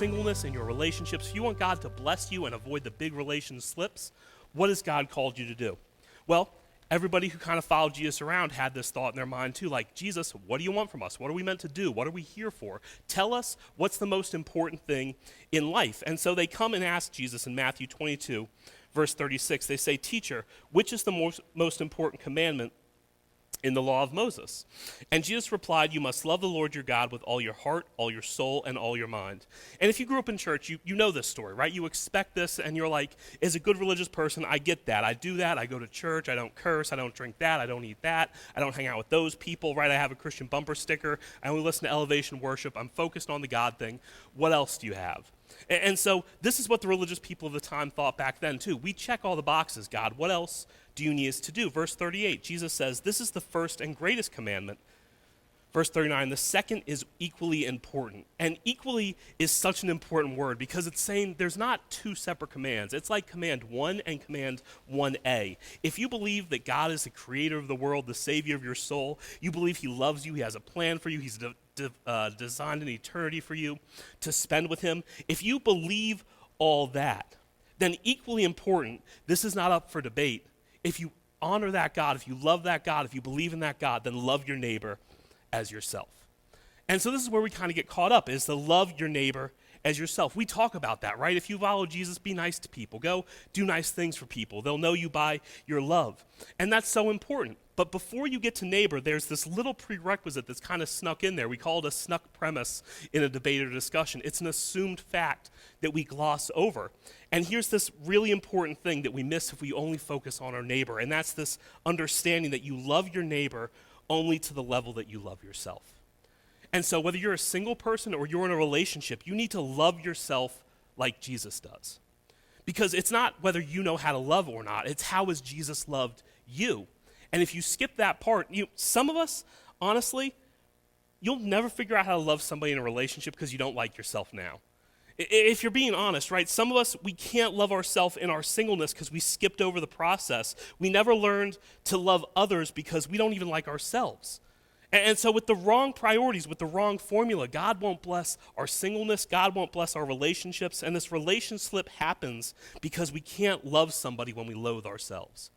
singleness, in your relationships, if you want God to bless you and avoid the big relation slips, what has God called you to do? Well, everybody who kind of followed Jesus around had this thought in their mind too, like, Jesus, what do you want from us? What are we meant to do? What are we here for? Tell us what's the most important thing in life. And so they come and ask Jesus in Matthew 22, verse 36. They say, Teacher, which is the most important commandment in the law of Moses? And Jesus replied, you must love the Lord your God with all your heart, all your soul, and all your mind. And if you grew up in church, you know this story, right? You expect this, and you're like, as a good religious person, I get that. I do that. I go to church. I don't curse. I don't drink that. I don't eat that. I don't hang out with those people, right? I have a Christian bumper sticker. I only listen to elevation worship. I'm focused on the God thing. What else do you have? And so this is what the religious people of the time thought back then too. We check all the boxes, God. What else do you need us to do? Verse 38, Jesus says, this is the first and greatest commandment. Verse 39, the second is equally important. And equally is such an important word because it's saying there's not two separate commands. It's like command 1 and command 1A. If you believe that God is the creator of the world, the savior of your soul, you believe he loves you, he has a plan for you, he's designed an eternity for you to spend with him. If you believe all that, then equally important, this is not up for debate. If you honor that God, if you love that God, if you believe in that God, then love your neighbor as yourself. And so this is where we kind of get caught up, is to love your neighbor as yourself. We talk about that, right? If you follow Jesus, be nice to people. Go do nice things for people. They'll know you by your love. And that's so important. But before you get to neighbor, there's this little prerequisite that's kind of snuck in there. We call it a snuck premise in a debate or discussion. It's an assumed fact that we gloss over. And here's this really important thing that we miss if we only focus on our neighbor, and that's this understanding that you love your neighbor only to the level that you love yourself. And so whether you're a single person or you're in a relationship, you need to love yourself like Jesus does. Because it's not whether you know how to love or not, it's how has Jesus loved you. And if you skip that part, some of us, honestly, you'll never figure out how to love somebody in a relationship because you don't like yourself now. If you're being honest, right, some of us, we can't love ourselves in our singleness because we skipped over the process. We never learned to love others because we don't even like ourselves. And so with the wrong priorities, with the wrong formula, God won't bless our singleness, God won't bless our relationships, and this relation slip happens because we can't love somebody when we loathe ourselves.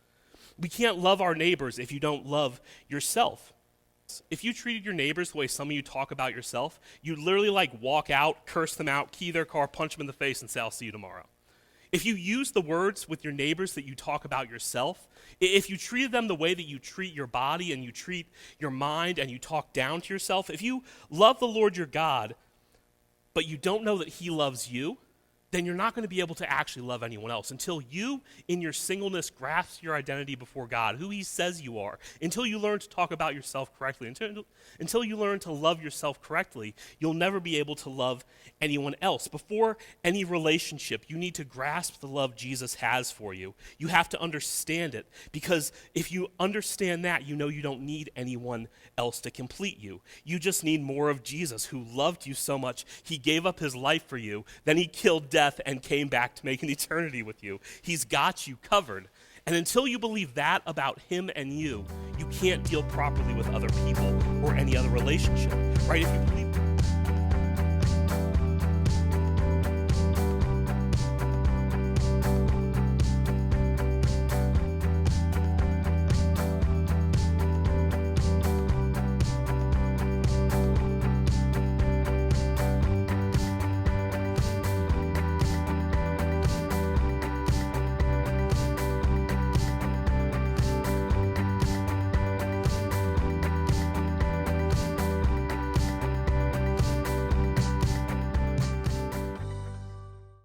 We can't love our neighbors if you don't love yourself. If you treated your neighbors the way some of you talk about yourself, you'd literally walk out, curse them out, key their car, punch them in the face, and say, I'll see you tomorrow. If you use the words with your neighbors that you talk about yourself, if you treated them the way that you treat your body and you treat your mind and you talk down to yourself, if you love the Lord your God, but you don't know that he loves you, then you're not going to be able to actually love anyone else until you, in your singleness, grasp your identity before God, who he says you are, until you learn to talk about yourself correctly, until you learn to love yourself correctly, you'll never be able to love anyone else. Before any relationship, you need to grasp the love Jesus has for you. You have to understand it, because if you understand that, you know you don't need anyone else to complete you. You just need more of Jesus, who loved you so much, he gave up his life for you, then he killed death and came back to make an eternity with you. He's got you covered. And until you believe that about him and you can't deal properly with other people or any other relationship, right? If you believe